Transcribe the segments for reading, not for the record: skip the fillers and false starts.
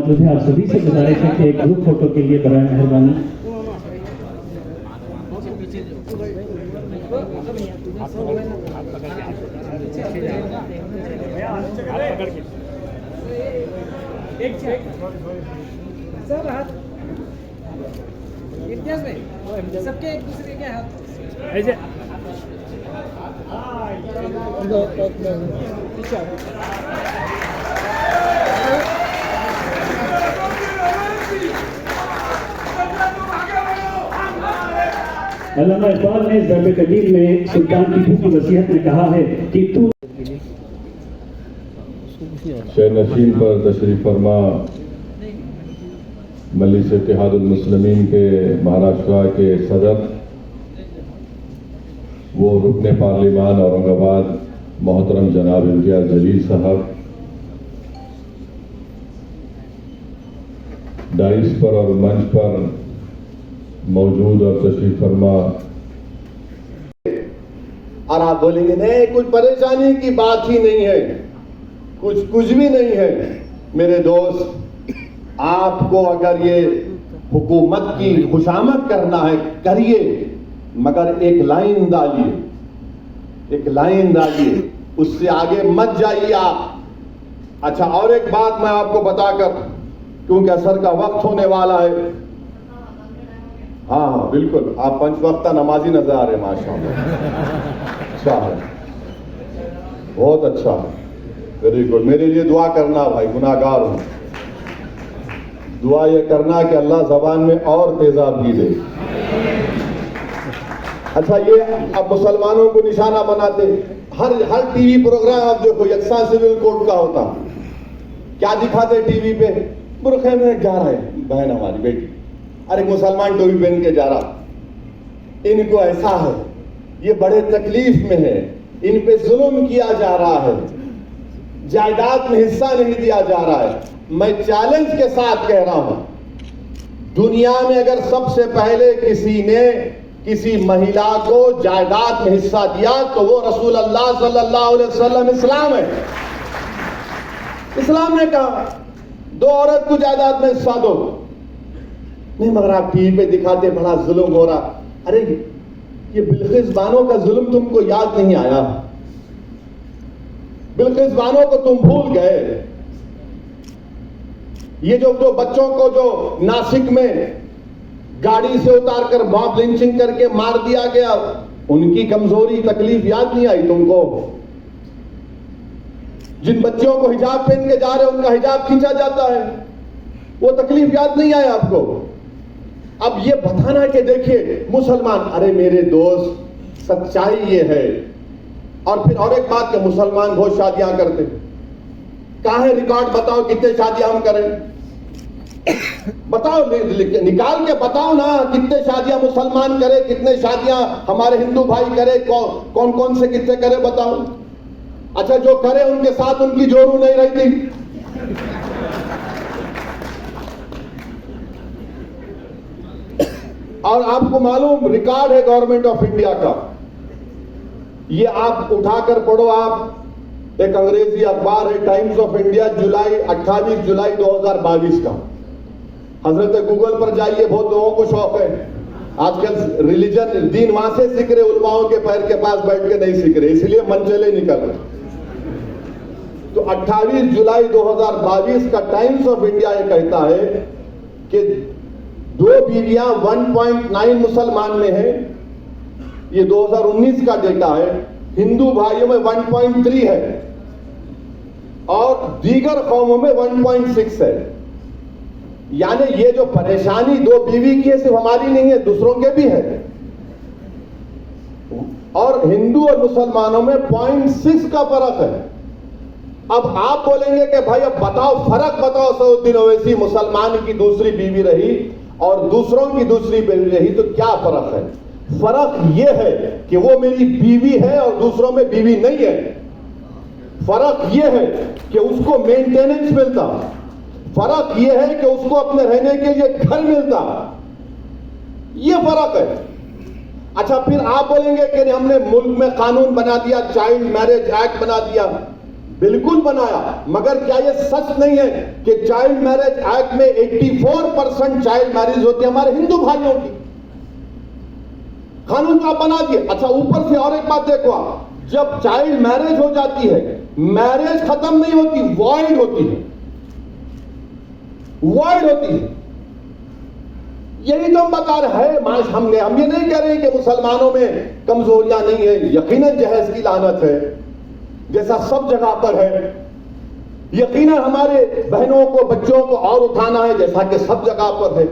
मुझे आप सभी से गुजारिश है कि एक ग्रुप फोटो के लिए बराए मेहरबानी सर हाथ इम्तियाज में सबके एक दूसरे के हाथ ऐसे अल्लामा इकबाल ने ज़र्ब कदीर में सुल्तान टीपू की वसीयत में कहा है कि तू शह नशीन पर तशरीफ फरमा मजलिस इत्तेहादुल मुस्लिमीन के महाराष्ट्र के सदर वो रुकने पार्लिमान औरंगाबाद मोहतरम जनाब इम्तियाज जलील साहब, डाइस पर और मंच पर मौजूद और तशरीफ फरमा। और आप बोलेंगे नहीं कुछ परेशानी की बात ही नहीं है, कुछ भी नहीं है। मेरे दोस्त, आपको अगर ये हुकूमत की खुशामद करना है करिए, मगर एक लाइन डालिए, उससे आगे मत जाइए आप। अच्छा, और एक बात मैं आपको बताकर, क्योंकि असर का वक्त होने वाला है। हाँ बिल्कुल, आप पंचवक्ता नमाजी नजर आ रहे हैं माशाअल्लाह। अच्छा है, बहुत अच्छा है, वेरी गुड। मेरे लिए दुआ करना भाई, गुनाहगार हूं। दुआ ये करना कि अल्लाह ज़बान में और तेजाबी दे। अच्छा, ये अब मुसलमानों को निशाना बनाते, हर टीवी प्रोग्राम आप देखो यकसा सिविल कोड का होता, क्या दिखाते टीवी पे? बुरखे में जा रहे हैं बहन हमारी बेटी, अरे मुसलमान टोपी पहन के जा रहा। इनको ऐसा है, ये बड़े तकलीफ में है, इन पे जुल्म किया जा रहा है, जायदाद में हिस्सा नहीं दिया जा रहा है। मैं चैलेंज के साथ कह रहा हूं, दुनिया में अगर सबसे पहले किसी ने किसी महिला को जायदाद में हिस्सा दिया तो वो रसूल अल्लाह सल्लल्लाहु अलैहि वसल्लम इस्लाम है। इस्लाम ने कहा दो औरत को जायदाद में हिस्सा दो। नहीं, मगर आप टीवी पे दिखाते बड़ा जुल्म हो रहा। अरे ये बिल्किस बानो का जुल्म तुमको याद नहीं आया? बिल्किस बानो को तुम भूल गए? ये जो बच्चों को जो नासिक में गाड़ी से उतारकर मॉब लिंचिंग करके मार दिया गया, उनकी कमजोरी तकलीफ याद नहीं आई तुमको? जिन बच्चों को हिजाब पहन के जा रहे उनका हिजाब खींचा जाता है, वो तकलीफ याद नहीं आई आपको? अब ये बताना कि देखिए मुसलमान, अरे मेरे दोस्त सच्चाई ये है। और फिर और एक बात कि मुसलमान बहुत शादियां करते, कहां है रिकॉर्ड? बताओ कितने शादियां हम करें, बताओ, निकाल के बताओ ना, कितने शादियां मुसलमान करे, कितने शादियां हमारे हिंदू भाई करे, कौन कौन से कितने करे बताओ। अच्छा, जो करे उनके साथ उनकी जोरू नहीं रहती। और आपको मालूम रिकॉर्ड है गवर्नमेंट ऑफ इंडिया का, ये आप उठाकर पढ़ो। आप एक अंग्रेजी अखबार है टाइम्स ऑफ इंडिया, 28 जुलाई 2022 का। हजरत गूगल पर जाइए, बहुत लोगों को शौक है आजकल रिलीजन दीन वहां से सीख रहे, उलमाओं के पैर के पास बैठ के नहीं सीख रहे, इसलिए मन चले निकल रहे। तो 28 जुलाई 2022 का टाइम्स ऑफ इंडिया ये कहता है कि 2 बीवियां 1.9 मुसलमान में है, ये 2019 का डेटा है। हिंदू भाइयों में 1.3 है और दीगर कौमों में 1.6 है। यानी ये जो परेशानी 2 बीवी की है सिर्फ हमारी नहीं है, दूसरों के भी है। और हिंदू और मुसलमानों में 0.6 का फर्क है। अब आप बोलेंगे कि भाई अब बताओ, फर्क बताओ। सऊदीन ओवैसी मुसलमान की दूसरी बीवी रही और दूसरों की दूसरी बीवी रही, तो क्या फर्क है? फर्क यह है कि वो मेरी बीवी है और दूसरों में बीवी नहीं है। फर्क यह है कि उसको मेंटेनेंस मिलता, फर्क यह है कि उसको अपने रहने के लिए घर मिलता, यह फर्क है। अच्छा, फिर आप बोलेंगे कि हमने मुल्क में कानून बना दिया, चाइल्ड मैरिज एक्ट बना दिया। बिल्कुल बनाया, मगर क्या यह सच नहीं है कि चाइल्ड मैरिज एक्ट में 84% चाइल्ड मैरिज होती है हमारे हिंदू भाइयों की? कानून तो आप बना दिए। अच्छा, ऊपर से और एक बात देखो आप, जब चाइल्ड मैरिज हो जाती है, मैरिज खत्म नहीं होती, वॉइड होती है, वॉइड होती है। यही तो हम बता रहे हैं। हम ये नहीं कह रहे कि मुसलमानों में कमजोरियां नहीं है, यकीनन जहेज की लानत है जैसा सब जगह पर है, यकीनन हमारे बहनों को बच्चों को और उठाना है जैसा कि सब जगह पर है,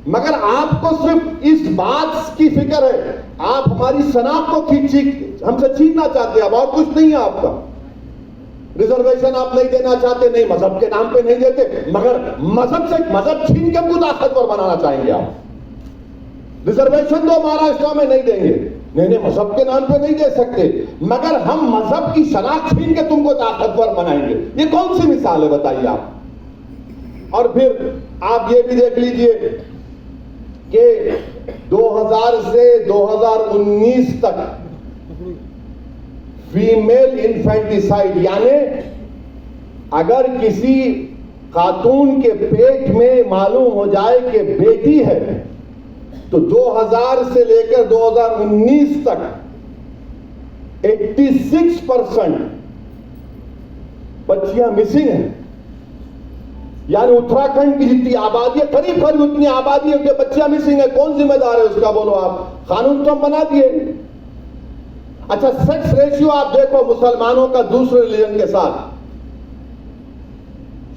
मगर आपको सिर्फ इस बात की फिक्र है, आप हमारी शनाख्त को हमसे छीनना चाहते हैं, अब और कुछ नहीं है आपका। रिजर्वेशन आप नहीं देना चाहते, नहीं मजहब के नाम पे नहीं देते, मगर मजहब छीन के हमको ताकतवर बनाना चाहेंगे आप। रिजर्वेशन तो महाराष्ट्र में नहीं देंगे, नहीं मजहब के नाम पे नहीं दे सकते, मगर हम मजहब की शनाख्त छीन के तुमको ताकतवर बनाएंगे। ये कौन सी मिसाल है बताइए आप? और फिर आप ये भी देख लीजिए कि 2000 से 2019 तक फीमेल इन्फेंटिसाइड, यानी अगर किसी खातून के पेट में मालूम हो जाए कि बेटी है, तो 2000 से लेकर 2019 तक 86% बच्चियां मिसिंग हैं। यानी उत्तराखंड की जितनी आबादी है, करीब करीब उतनी आबादी है कि बच्चियां मिसिंग है। कौन जिम्मेदार है उसका बोलो आप? कानून तो हम बना दिए। अच्छा, सेक्स रेशियो आप देखो मुसलमानों का दूसरे रिलीजन के साथ,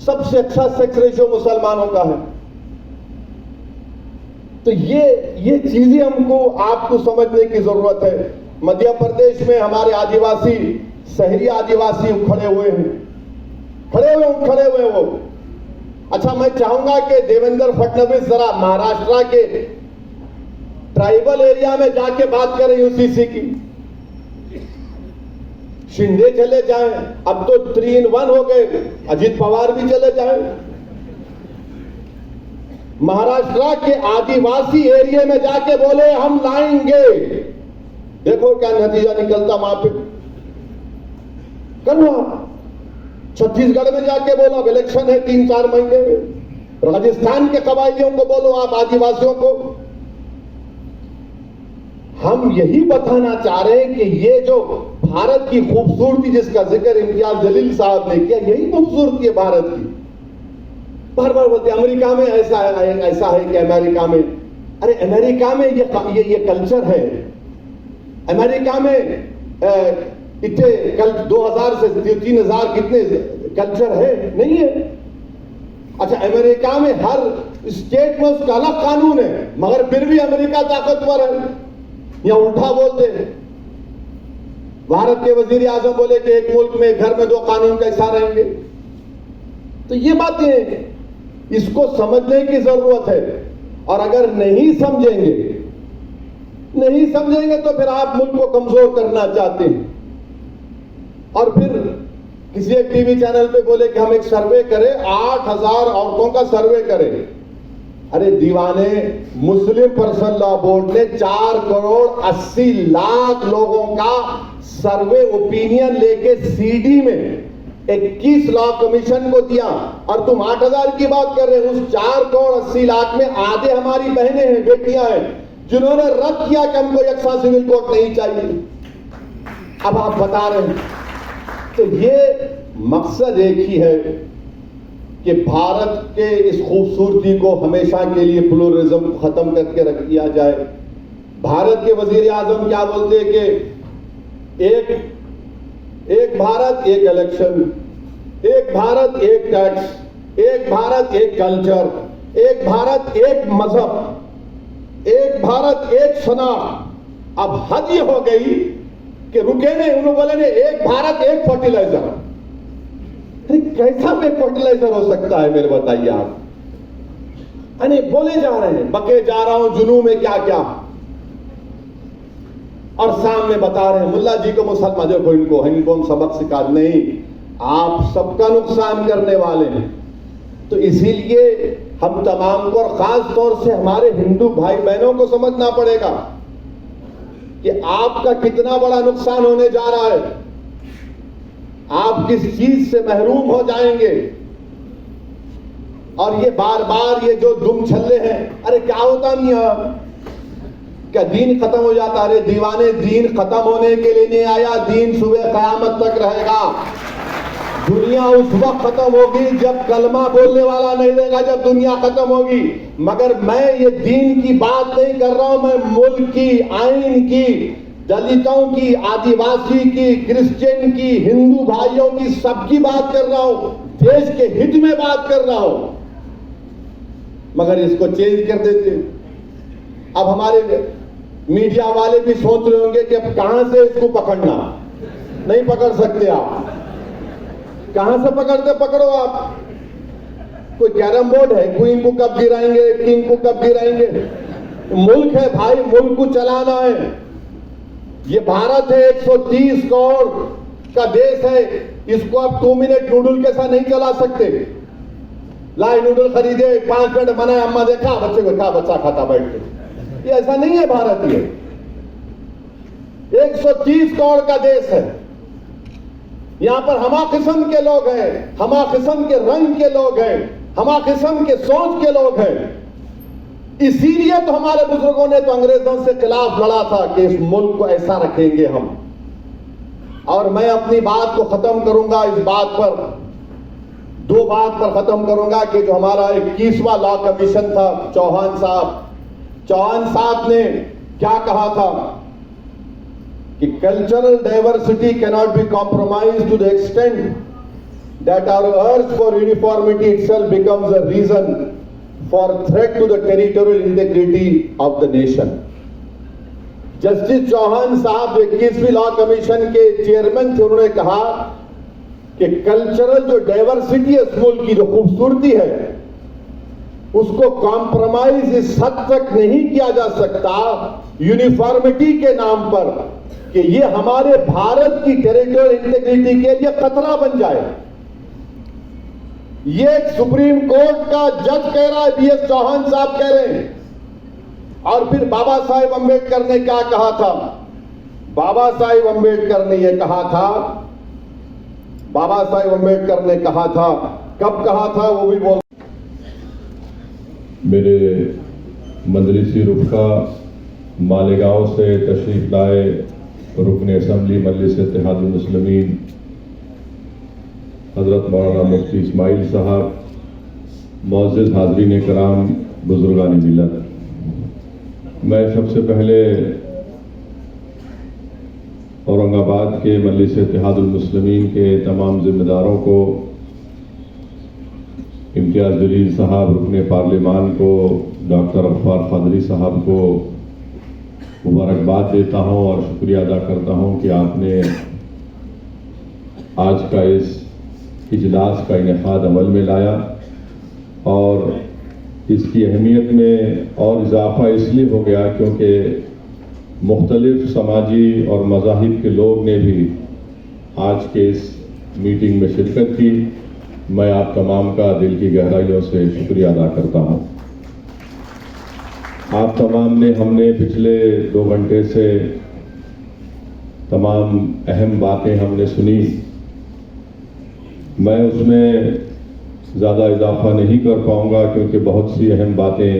सबसे अच्छा सेक्स रेशियो मुसलमानों का है। तो ये चीजें हमको आपको समझने की जरूरत है। मध्य प्रदेश में हमारे आदिवासी, शहरी आदिवासी खड़े हुए वो। अच्छा, मैं चाहूंगा कि देवेंद्र फडणवीस जरा महाराष्ट्र के ट्राइबल एरिया में जाके बात करें यूसीसी की। शिंदे चले जाएं, अब तो 3 in 1 हो गए, अजित पवार भी चले जाएं। महाराष्ट्र के आदिवासी एरिया में जाके बोले हम लाएंगे, देखो क्या नतीजा निकलता वहां पे। करो आप। छत्तीसगढ़ में जाके बोलो, अब इलेक्शन है 3-4 महीने में। राजस्थान के कबायलियों को बोलो, आप आदिवासियों को। हम यही बताना चाह रहे हैं कि ये जो भारत की खूबसूरती जिसका जिक्र इम्तियाज जलील साहब ने किया, यही खूबसूरती है भारत की। बार बार बोलते अमेरिका में ऐसा है कि अमेरिका में, अरे अमेरिका में ये कल्चर है। अमेरिका में इतने 2000 से 3000 कितने कल्चर है? नहीं है। अच्छा, अमेरिका में हर स्टेट में उसका अलग कानून है, मगर फिर भी अमेरिका ताकतवर है। या उल्टा बोलते हैं, भारत के वजीर आजम बोले कि एक मुल्क में घर में 2 कानून कैसा रहेंगे। तो ये बातें इसको समझने की जरूरत है, और अगर नहीं समझेंगे तो फिर आप मुल्क को कमजोर करना चाहते हैं। और फिर किसी एक टीवी चैनल पे बोले कि हम एक सर्वे करें, 8000 औरतों का सर्वे करें। अरे दीवाने, मुस्लिम पर्सनल लॉ बोर्ड ने 4 करोड़ 80 लाख लोगों का सर्वे ओपिनियन लेके सीडी में 21 लॉ कमीशन को दिया, और तुम 8000 की बात कर रहे हो। उस 4 करोड़ 80 लाख में आधे हमारी बहनें हैं, बेटियां हैं, जिन्होंने रद्द किया कि हमको यकसा सिविल कोड नहीं चाहिए। अब आप बता रहे हैं। तो ये मकसद एक ही है कि भारत के इस खूबसूरती को हमेशा के लिए प्लुरलिज्म खत्म करके रख दिया जाए। भारत के वजीर आजम क्या बोलते हैं कि एक भारत एक इलेक्शन, एक भारत एक टैक्स, एक भारत एक कल्चर, एक भारत एक मजहब, एक भारत एक शनाख्त। अब हद ये हो गई कि रुके नहीं, उन्होंने बोले ने एक भारत एक फर्टिलाइजर। कैसा एक फर्टिलाइजर हो सकता है मेरे बताइए आप? अरे बोले जा रहे हैं, बके जा रहा हूं जुनू में क्या क्या, और सामने बता रहे हैं मुल्ला जी को मुसलमान, देखो इनको हम सबक सिखा, नहीं, आप सबका नुकसान करने वाले हैं। तो इसीलिए हम तमाम को, और खास तौर से हमारे हिंदू भाई बहनों को समझना पड़ेगा कि आपका कितना बड़ा नुकसान होने जा रहा है। आप किस चीज से महरूम हो जाएंगे। और ये बार बार ये जो दुम छल्ले हैं, अरे क्या होता मियां, क्या दीन खत्म हो जाता? अरे दीवाने, दीन खत्म होने के लिए नहीं आया, दीन सुबह कयामत तक रहेगा। दुनिया उस वक्त खत्म होगी जब कलमा बोलने वाला नहीं रहेगा, जब दुनिया खत्म होगी। मगर मैं ये दीन की बात नहीं कर रहा हूं, मैं मुल्क की, आइन की, दलितों की, आदिवासी की, क्रिश्चियन की, हिंदू भाइयों की, सबकी बात कर रहा हूं, देश के हित में बात कर रहा हूं। मगर इसको चेंज कर देते। अब हमारे मीडिया वाले भी सोच रहे होंगे कि अब कहां से इसको पकड़ना। नहीं पकड़ सकते आप। कहां से पकड़ते? पकड़ो आप। कोई कैरम बोर्ड है, क्वीन को कब गिराएंगे, किंग को कब गिराएंगे? मुल्क है भाई, मुल्क को चलाना है। ये भारत है, 130 करोड़ का देश है। इसको आप 2 मिनट नूडल के साथ नहीं चला सकते। लाए नूडल खरीदे, 5 मिनट बनाए, अम्मा देखा, बच्चे को खा, बच्चा खाता बैठ के। ये ऐसा नहीं है भारत। ये 130 करोड़ का देश है। यहां पर हमा किस्म के लोग हैं, हमा किस्म के रंग के लोग हैं, हमा किस्म के सोच के लोग हैं। इसीलिए तो हमारे बुजुर्गों ने तो अंग्रेजों से खिलाफ लड़ा था कि इस मुल्क को ऐसा रखेंगे हम। और मैं अपनी बात को खत्म करूंगा इस बात पर, 2 बात पर खत्म करूंगा कि जो हमारा 21वां लॉ कमीशन था, चौहान साहब ने क्या कहा था कि cultural diversity cannot be compromise to the extent that our urge for uniformity itself becomes a reason for threat to the territorial integrity of the nation. Justice Chauhan साहब 21वीं लॉ कमीशन के चेयरमैन थे। उन्होंने कहा कि कल्चरल जो diversity है इस मुल्क की, जो खूबसूरती है, उसको कॉम्प्रोमाइज इस हद तक नहीं किया जा सकता यूनिफॉर्मिटी के नाम पर कि ये हमारे भारत की टेरिटोरियल इंटीग्रिटी के लिए खतरा बन जाए। ये सुप्रीम कोर्ट का जज कह रहा है, बीएस चौहान साहब कह रहे हैं। और फिर बाबा साहेब अंबेडकर ने क्या कहा था? बाबा साहेब अंबेडकर ने यह कहा था, बाबा साहेब अंबेडकर ने कहा था, कब कहा था वो भी बोल। मेरे मजलिसी रुफ़का मालेगांव से तशरीफ लाए रुकन असम्बली मजलिस इत्तेहादुल मुस्लिमीन हज़रत मौलाना मुफ्ती इस्माइल साहब, मुअज़्ज़िज़ हाज़रीन कराम, बुज़ुर्गान मिल्लत, मैं सबसे पहले औरंगाबाद के मजलिस इत्तेहादुल मुस्लिमीन के तमाम ज़िम्मेदारों को, इम्तियाज़ जलील साहब रुकने पार्लिमान को, डॉक्टर गफ्फार क़ादरी साहब को मुबारकबाद देता हूं और शुक्रिया अदा करता हूं कि आपने आज का इस इजलास का इनेकाद अमल में लाया। और इसकी अहमियत में और इजाफा इसलिए हो गया क्योंकि मुख्तलिफ समाजी और मज़ाहिब के लोग ने भी आज के इस मीटिंग में शिरकत की। मैं आप तमाम का दिल की गहराइयों से शुक्रिया अदा करता हूं। आप तमाम ने, हमने पिछले 2 घंटे से तमाम अहम बातें हमने सुनी। मैं उसमें ज़्यादा इजाफा नहीं कर पाऊंगा क्योंकि बहुत सी अहम बातें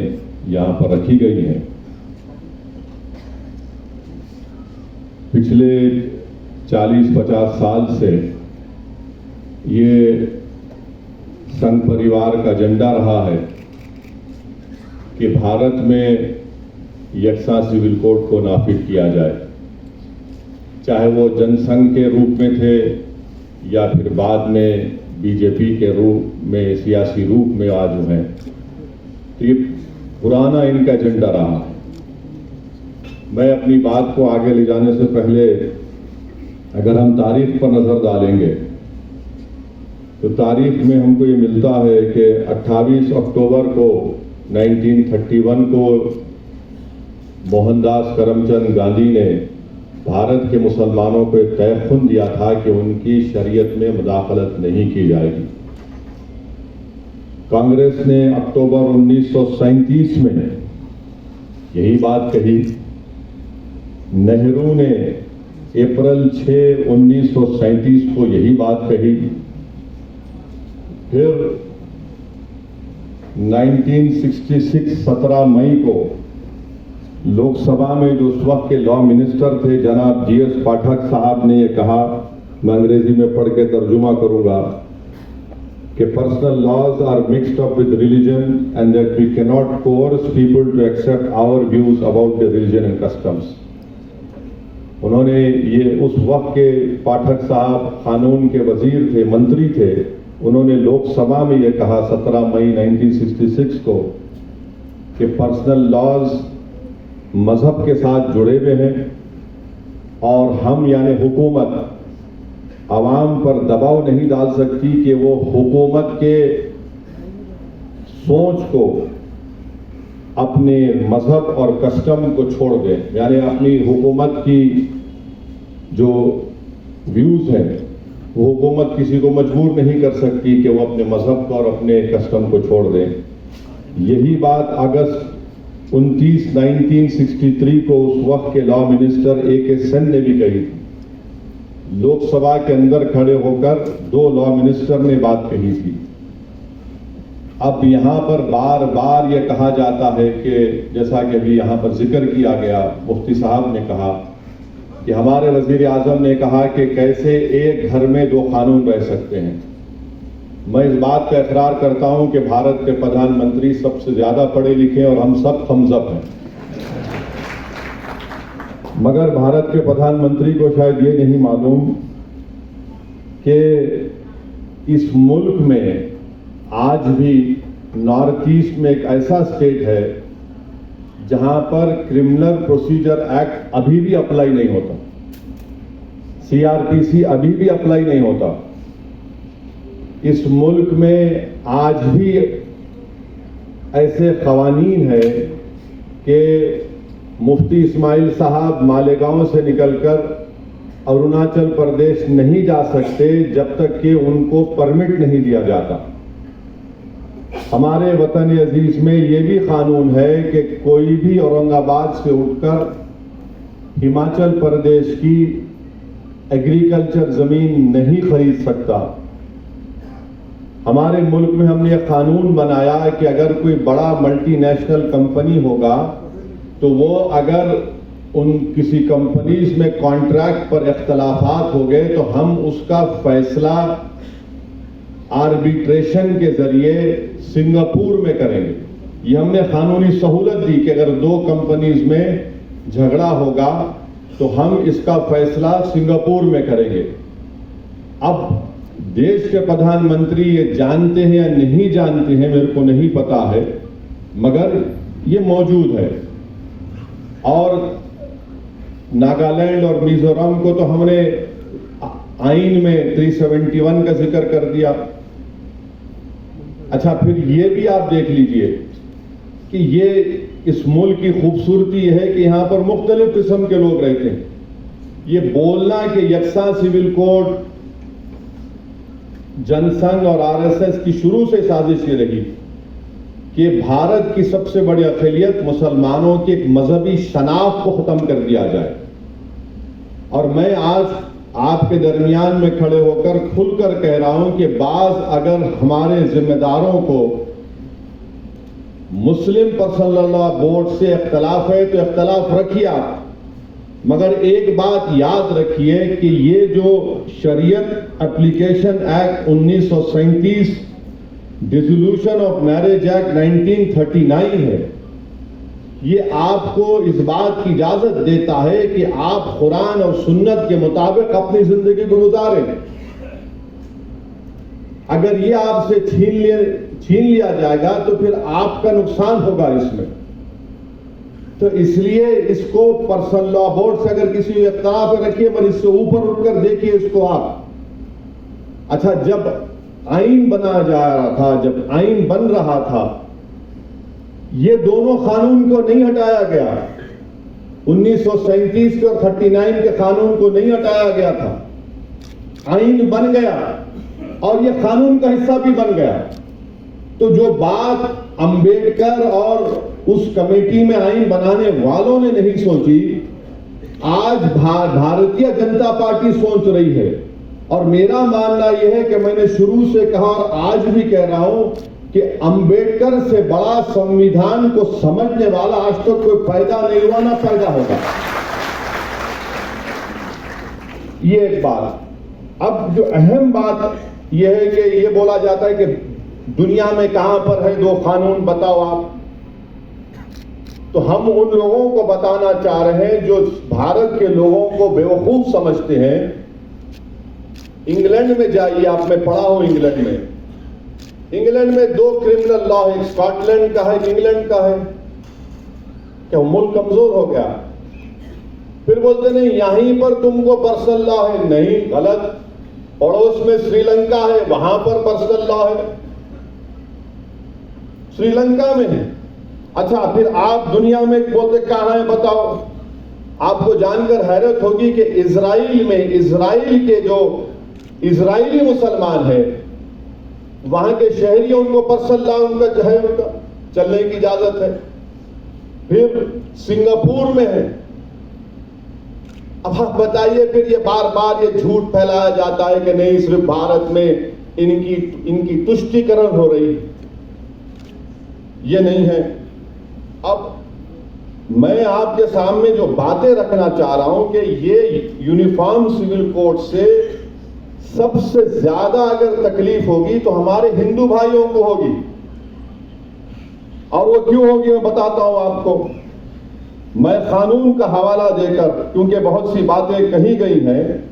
यहाँ पर रखी गई हैं। पिछले 40-50 साल से ये संघ परिवार का एजेंडा रहा है कि भारत में यकसा सिविल कोड को नाफिज किया जाए, चाहे वो जनसंघ के रूप में थे या फिर बाद में बीजेपी के रूप में, सियासी रूप में आज हैं। तो ये पुराना इनका एजेंडा रहा। मैं अपनी बात को आगे ले जाने से पहले अगर हम तारीख पर नजर डालेंगे तो तारीख में हमको ये मिलता है कि 28 अक्टूबर को 1931 को मोहनदास करमचंद गांधी ने भारत के मुसलमानों को एक तयखुन दिया था कि उनकी शरीयत में मुदाखलत नहीं की जाएगी। कांग्रेस ने अक्टूबर 1937 में यही बात कही। नेहरू ने अप्रैल 6, 1937 को यही बात कही। फिर 1966 17 मई को लोकसभा में जो उस वक्त के लॉ मिनिस्टर थे जनाब जीएस पाठक साहब ने ये कहा, मैं अंग्रेजी में पढ़ के तर्जुमा करूंगा, कि personal laws are mixed up with religion and that we can not coerce people to accept our views about the religion and customs. उन्होंने ये उस वक्त के पाठक साहब कानून के वजीर थे, मंत्री थे, उन्होंने लोकसभा में ये कहा 17 मई 1966 को कि पर्सनल लॉज मजहब के साथ जुड़े हुए हैं और हम यानी हुकूमत आवाम पर दबाव नहीं डाल सकती कि वो हुकूमत के सोच को अपने मजहब और कस्टम को छोड़ दें, यानी अपनी हुकूमत की जो व्यूज हैं वो हुकूमत किसी को मजबूर नहीं कर सकती कि वो अपने मजहब को और अपने कस्टम को छोड़ दें। यही बात अगस्त 29, 1963 को उस वक्त के लॉ मिनिस्टर A.K. सेन ने भी कही थी। लोकसभा के अंदर खड़े होकर 2 लॉ मिनिस्टर ने बात कही थी। अब यहां पर बार बार यह कहा जाता है कि जैसा कि अभी यहां पर जिक्र किया गया, मुफ्ती साहब ने कहा कि हमारे वजीर आजम ने कहा कि कैसे एक घर में 2 कानून रह सकते हैं। मैं इस बात का इकरार करता हूं कि भारत के प्रधानमंत्री सबसे ज्यादा पढ़े लिखे और हम सब थम्स-अप हैं, मगर भारत के प्रधानमंत्री को शायद ये नहीं मालूम कि इस मुल्क में आज भी नॉर्थ ईस्ट में एक ऐसा स्टेट है जहां पर क्रिमिनल प्रोसीजर एक्ट अभी भी अप्लाई नहीं होता, CRPC अभी भी अप्लाई नहीं होता। इस मुल्क में आज भी ऐसे कवानीन है कि मुफ्ती इस्माइल साहब मालेगांव से निकलकर अरुणाचल प्रदेश नहीं जा सकते जब तक कि उनको परमिट नहीं दिया जाता। हमारे वतन अजीज में ये भी कानून है कि कोई भी औरंगाबाद से उठकर हिमाचल प्रदेश की एग्रीकल्चर जमीन नहीं खरीद सकता। हमारे मुल्क में हमने एक कानून बनाया कि अगर कोई बड़ा मल्टीनेशनल कंपनी होगा तो वो अगर उन किसी कंपनीज में कॉन्ट्रैक्ट पर इख्तलाफात हो गए तो हम उसका फैसला आर्बिट्रेशन के जरिए सिंगापुर में करेंगे। ये हमने कानूनी सहूलत दी कि अगर 2 कंपनीज में झगड़ा होगा तो हम इसका फैसला सिंगापुर में करेंगे। अब देश के प्रधानमंत्री ये जानते हैं या नहीं जानते हैं मेरे को नहीं पता है, मगर ये मौजूद है। और नागालैंड और मिजोरम को तो हमने आइन में 371 का जिक्र कर दिया। अच्छा, फिर ये भी आप देख लीजिए कि ये इस मुल्क की खूबसूरती है कि यहां पर मुख्तलिफ किस्म के लोग रहते हैं। ये बोलना कि यकसा सिविल कोड जनसंघ और RSS की शुरू से साजिश ये रही कि भारत की सबसे बड़ी अक़लियत मुसलमानों की एक मजहबी शनाख्त को खत्म कर दिया जाए। और मैं आज आपके दरमियान में खड़े होकर खुलकर कह रहा हूं कि बाज अगर हमारे जिम्मेदारों को मुस्लिम पर्सनल लॉ बोर्ड से इख्तलाफ है तो इख्तलाफ रखिए आप, मगर एक बात याद रखिए कि ये जो शरीयत application act 1937 dissolution of marriage act 1939 है, ये आपको इस बात की इजाजत देता है कि आप कुरान और सुन्नत के मुताबिक अपनी जिंदगी को गुजारें। अगर ये आपसे छीन लिया जाएगा तो फिर आपका नुकसान होगा इसमें। तो इसलिए इसको पर्सनल लॉ बोर्ड से अगर किसी इख्तिलाफ में रखिए, पर इससे ऊपर उठकर देखिए इसको आप। अच्छा, जब आइन बनाया जा रहा था, जब आइन बन रहा था, ये दोनों कानून को नहीं हटाया गया। 1937 के और 39 के कानून को नहीं हटाया गया था। आइन बन गया और ये कानून का हिस्सा भी बन गया। तो जो बात अंबेडकर और उस कमेटी में आइन बनाने वालों ने नहीं सोची आज भारतीय जनता पार्टी सोच रही है, और मेरा मानना यह है कि मैंने शुरू से कहा और आज भी कह रहा हूं कि अंबेडकर से बड़ा संविधान को समझने वाला आज तक कोई पैदा नहीं हुआ, ना पैदा होगा। ये एक बात। अब जो अहम बात यह है कि ये बोला जाता है कि दुनिया में कहां पर है दो कानून, बताओ आप। तो हम उन लोगों को बताना चाह रहे हैं जो भारत के लोगों को बेवकूफ समझते हैं। इंग्लैंड में जाइए, आप, मैं पढ़ा हूं इंग्लैंड में। इंग्लैंड में दो क्रिमिनल लॉ है, स्कॉटलैंड का है, इंग्लैंड का है। क्या मुल्क कमजोर हो गया? फिर बोलते नहीं यहीं पर तुमको पर्सनल लॉ है, नहीं, गलत। पड़ोस में श्रीलंका है, वहां पर पर्सनल लॉ है, श्रीलंका में है। अच्छा, फिर आप दुनिया में बोलते कहां है, बताओ। आपको जानकर हैरत होगी कि इजराइल में, इजराइल के जो इजरायली मुसलमान है, वहां के शहरी, उनको पर्सनल लॉ उनका जो है, उनका चलने की इजाजत है। फिर सिंगापुर में है। अब आप बताइए, फिर ये बार बार ये झूठ फैलाया जाता है कि नहीं सिर्फ भारत में इनकी तुष्टीकरण हो रही, ये नहीं है। अब मैं आपके सामने जो बातें रखना चाह रहा हूं कि ये यूनिफॉर्म सिविल कोड से सबसे ज्यादा अगर तकलीफ होगी तो हमारे हिंदू भाइयों को होगी। और वो क्यों होगी मैं बताता हूं आपको। मैं कानून का हवाला देकर, क्योंकि बहुत सी बातें कही गई हैं,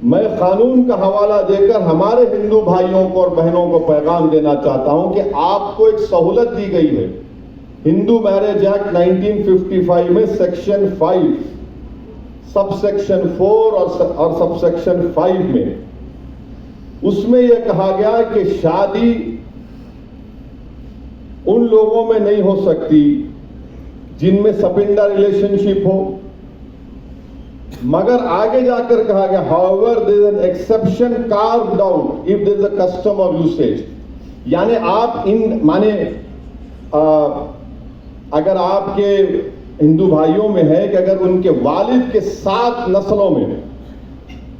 मैं कानून का हवाला देकर हमारे हिंदू भाइयों को और बहनों को पैगाम देना चाहता हूं कि आपको एक सहूलत दी गई है। हिंदू मैरिज एक्ट 1955 में सेक्शन 5, सबसेक्शन 4 और सबसेक्शन 5 में, उसमें यह कहा गया कि शादी उन लोगों में नहीं हो सकती जिनमें सपिंडा रिलेशनशिप हो, मगर आगे जाकर कहा गया however there is an exception carved out if there is a custom और यूसेज। यानी आप इन माने अगर आपके हिंदू भाइयों में है कि अगर उनके वालिद के 7 नस्लों में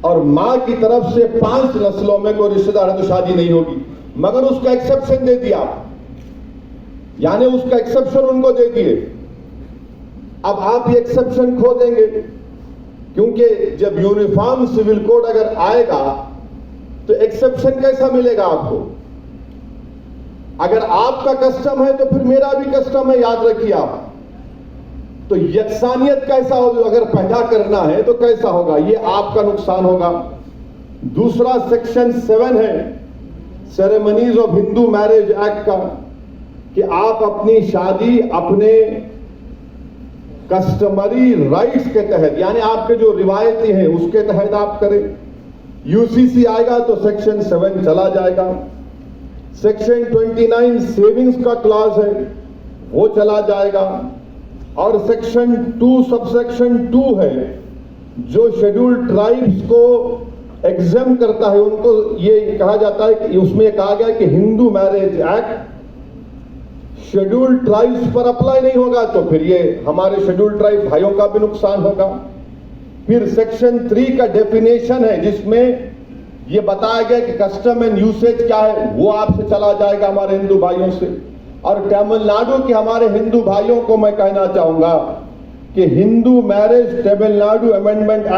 और मां की तरफ से 5 नस्लों में कोई रिश्तेदार है तो शादी नहीं होगी, मगर उसका एक्सेप्शन दे दिया, यानी उसका एक्सेप्शन उनको दे दिए। अब आप ये एक्सेप्शन खो देंगे, क्योंकि जब यूनिफॉर्म सिविल कोड अगर आएगा तो एक्सेप्शन कैसा मिलेगा आपको? अगर आपका कस्टम है तो फिर मेरा भी कस्टम है, याद रखिए आप। तो यकसानियत कैसा होगा? अगर पैदा करना है तो कैसा होगा? ये आपका नुकसान होगा। दूसरा सेक्शन 7 है ceremonies of Hindu marriage act का, कि आप अपनी शादी अपने कस्टमरी राइट्स के तहत, यानी आपके जो रिवायती हैं उसके तहत आप करें। यूसीसी आएगा तो सेक्शन 7 चला जाएगा। सेक्शन 29 सेविंग्स का क्लॉज है, वो चला जाएगा। और सेक्शन 2 सबसेक्शन 2 है जो शेड्यूल्ड ट्राइब्स को एग्जेम करता है, उनको ये कहा जाता है कि उसमें कहा गया कि Hindu marriage act scheduled tribes पर अप्लाई नहीं होगा, तो फिर ये हमारे शेड्यूल्ड ट्राइब भाइयों का भी नुकसान होगा। फिर सेक्शन 3 का डेफिनेशन है जिसमें ये बताया गया कि कस्टम एंड यूसेज क्या है, वो आपसे चला जाएगा हमारे हिंदू भाइयों से। और तमिलनाडु के हमारे हिंदू भाइयों को मैं कहना चाहूंगा कि Hindu marriage Tamil Nadu amendment act